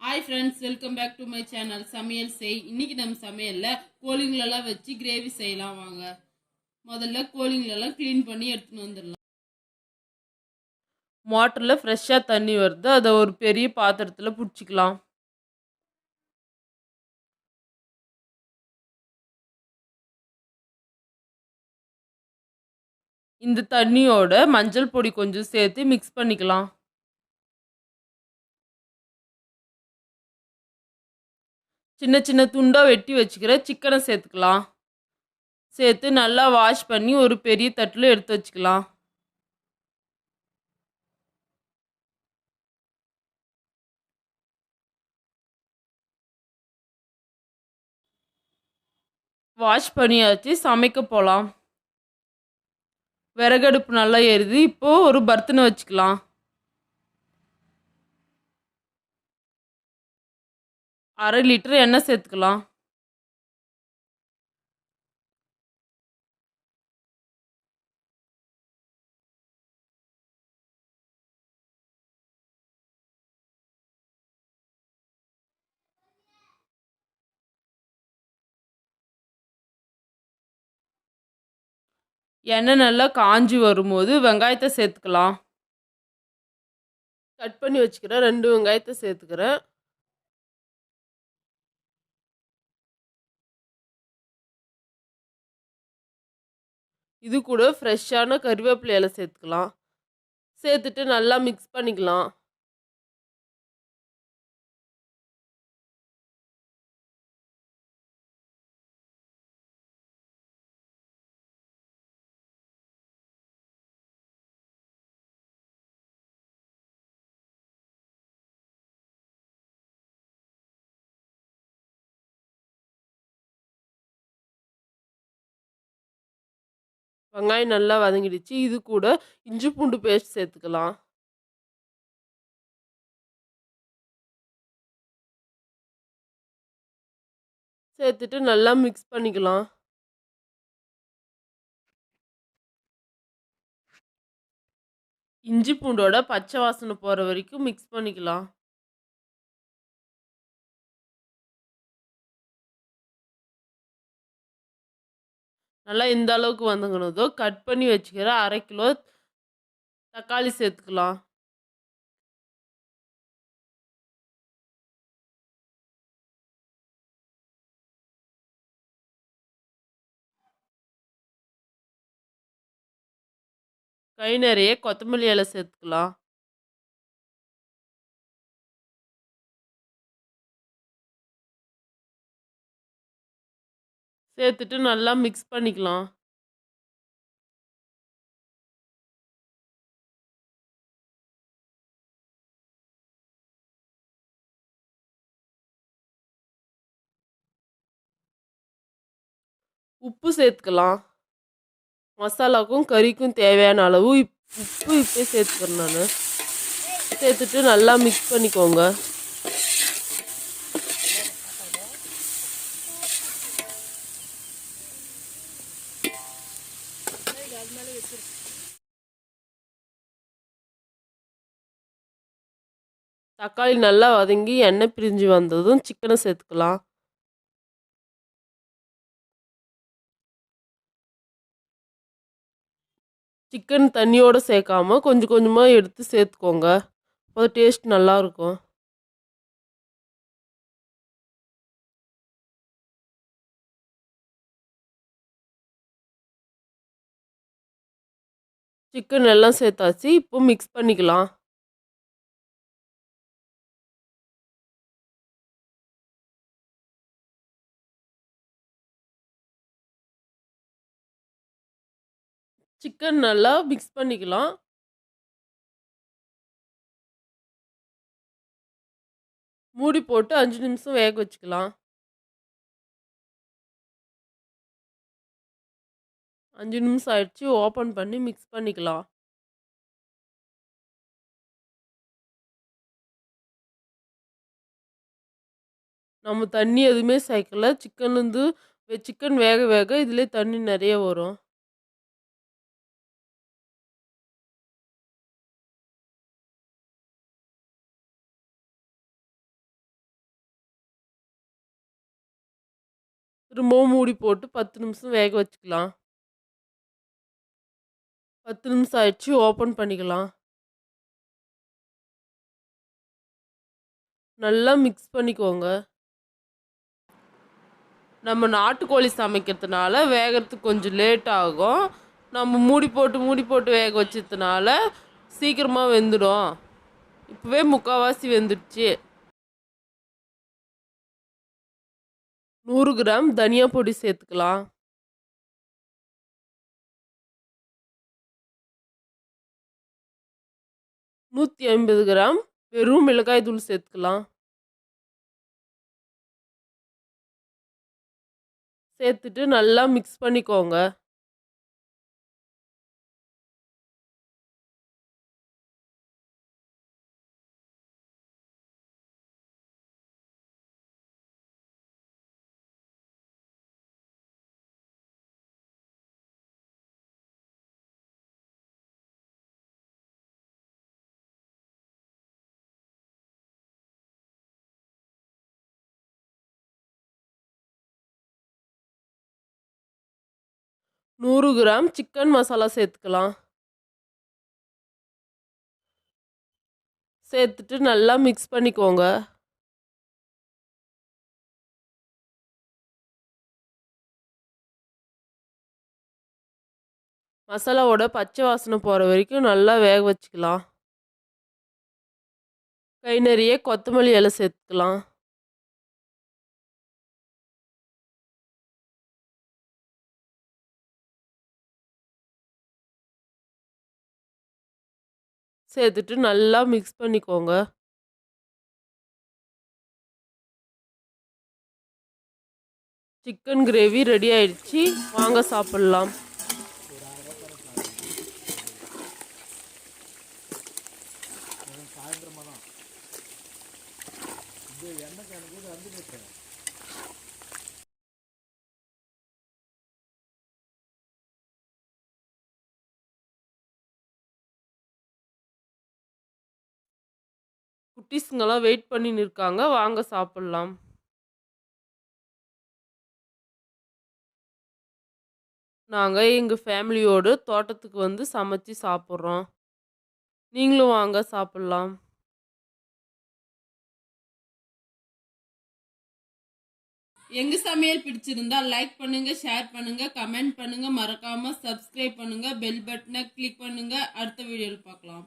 Hi friends, welcome back to my channel சமையல் செய். இன்னைக்கு நம்ம சமையல்ல கோழிங்களெல்லாம் வச்சு கிரேவி செய்யலாம் வாங்க. முதல்ல கோழிங்களெல்லாம் க்ளீன் பண்ணி எடுத்துன்னு வந்துடலாம். மோட்டரில் ஃப்ரெஷ்ஷாக தண்ணி வருது, அதை ஒரு பெரிய பாத்திரத்தில் பிடிச்சிக்கலாம். இந்த தண்ணியோட மஞ்சள் பொடி கொஞ்சம் சேர்த்து மிக்ஸ் பண்ணிக்கலாம். சின்ன சின்ன துண்டாக வெட்டி வச்சுக்கிற சிக்கனை சேர்த்துக்கலாம். சேர்த்து நல்லா வாஷ் பண்ணி ஒரு பெரிய தட்டில் எடுத்து வச்சுக்கலாம். வாஷ் பண்ணியாச்சு, சமைக்க போகலாம். விறகடுப்பு நல்லா எரியுது. இப்போது ஒரு பர்த்தனை வச்சுக்கலாம். அரை லிட்டர் எண்ணெய் சேர்த்துக்கலாம். எண்ணெய் நல்லா காஞ்சி வரும்போது வெங்காயத்தை சேர்த்துக்கலாம். கட் பண்ணி வச்சுக்கிறேன் 2 வெங்காயத்தை சேர்த்துக்கிறேன். இது கூட ஃப்ரெஷ்ஷான கறிவேப்பிலை இலை சேர்த்துக்கலாம். சேர்த்துட்டு நல்லா மிக்ஸ் பண்ணிக்கலாம். வெங்காயம் நல்லா வதங்கிடுச்சு. இது கூட இஞ்சி பூண்டு பேஸ்ட் சேர்த்துக்கலாம். சேர்த்துட்டு நல்லா மிக்ஸ் பண்ணிக்கலாம். இஞ்சி பூண்டோட பச்சை வாசனை போகிற வரைக்கும் மிக்ஸ் பண்ணிக்கலாம். நல்லா இந்த அளவுக்கு வதங்கினதோ கட் பண்ணி வச்சுக்கிற 1/2 கிலோ தக்காளி சேர்த்துக்கலாம். கை நிறைய கொத்தமல்லி இலை சேர்த்துக்கலாம். சேர்த்துட்டு நல்லா மிக்ஸ் பண்ணிக்கலாம். உப்பு சேர்த்துக்கலாம். மசாலாவுக்கும் கறிக்கும் தேவையான அளவு உப்பு இப்போ சேர்த்துக்கிறேன் நான். சேர்த்துட்டு நல்லா மிக்ஸ் பண்ணிக்கோங்க. தக்காளி நல்லா வதங்கி எண்ணெய் பிரிஞ்சு வந்ததும் சிக்கனை சேர்த்துக்கலாம். சிக்கன் தண்ணியோடு சேர்க்காம கொஞ்சம் கொஞ்சமாக எடுத்து சேர்த்துக்கோங்க. அப்போ டேஸ்ட் நல்லாயிருக்கும். சிக்கன் எல்லாம் சேர்த்தாச்சு. இப்போ மிக்ஸ் பண்ணிக்கலாம். சிக்கன் நல்லா மிக்ஸ் பண்ணிக்கலாம். மூடி போட்டு 5 நிமிஷம் வேக வச்சுக்கலாம். 5 நிமிஷம் ஆயிடுச்சு. ஓப்பன் பண்ணி மிக்ஸ் பண்ணிக்கலாம். நம்ம தண்ணி எதுவுமே சேர்க்கல. சிக்கன் வேக வேக இதிலே தண்ணி நிறைய வரும். திரும்பவும் மூடி போட்டு 10 நிமிஷம் வேக வச்சுக்கலாம். 10 நிமிஷம் ஆயிடுச்சு, ஓப்பன் பண்ணிக்கலாம். நல்லா மிக்ஸ் பண்ணிக்கோங்க. நம்ம நாட்டுக்கோழி சமைக்கிறதுனால வேகிறதுக்கு கொஞ்சம் லேட் ஆகும். நம்ம மூடி போட்டு வேக வச்சதுனால சீக்கிரமாக வெந்துடும். இப்போவே முக்கால்வாசி வெந்துடுச்சு. 100 கிராம் தனியா பொடி சேர்த்துக்கலாம். 150 கிராம் வெறும் மிளகாய் தூள் சேர்த்துக்கலாம். சேர்த்துட்டு நல்லா மிக்ஸ் பண்ணிக்கோங்க. நூறு கிராம் சிக்கன் மசாலா சேர்த்துக்கலாம். சேர்த்துட்டு நல்லா மிக்ஸ் பண்ணிக்கோங்க. மசாலாவோட பச்சை வாசனை போகிற வரைக்கும் நல்லா வேக வச்சுக்கலாம். கை நிறைய கொத்தமல்லி இலை சேர்த்துக்கலாம். சேர்த்துட்டு நல்லா மிக்ஸ் பண்ணிக்கோங்க. சிக்கன் கிரேவி ரெடி ஆயிடுச்சு, வாங்க சாப்பிடலாம். குட்டீஸுங்கெல்லாம் வெயிட் பண்ணி நிற்காங்க, வாங்க சாப்பிடலாம். நாங்கள் எங்கள் ஃபேமிலியோடு தோட்டத்துக்கு வந்து சமைச்சு சாப்பிட்றோம். நீங்களும் வாங்க சாப்பிடலாம். எங்க சமையல் பிடிச்சிருந்தா லைக் பண்ணுங்க, ஷேர் பண்ணுங்க, கமெண்ட் பண்ணுங்க, மறக்காம சப்ஸ்கிரைப் பண்ணுங்க, பெல் பட்டனை கிளிக் பண்ணுங்க. அடுத்த வீடியோவில் பார்க்கலாம்.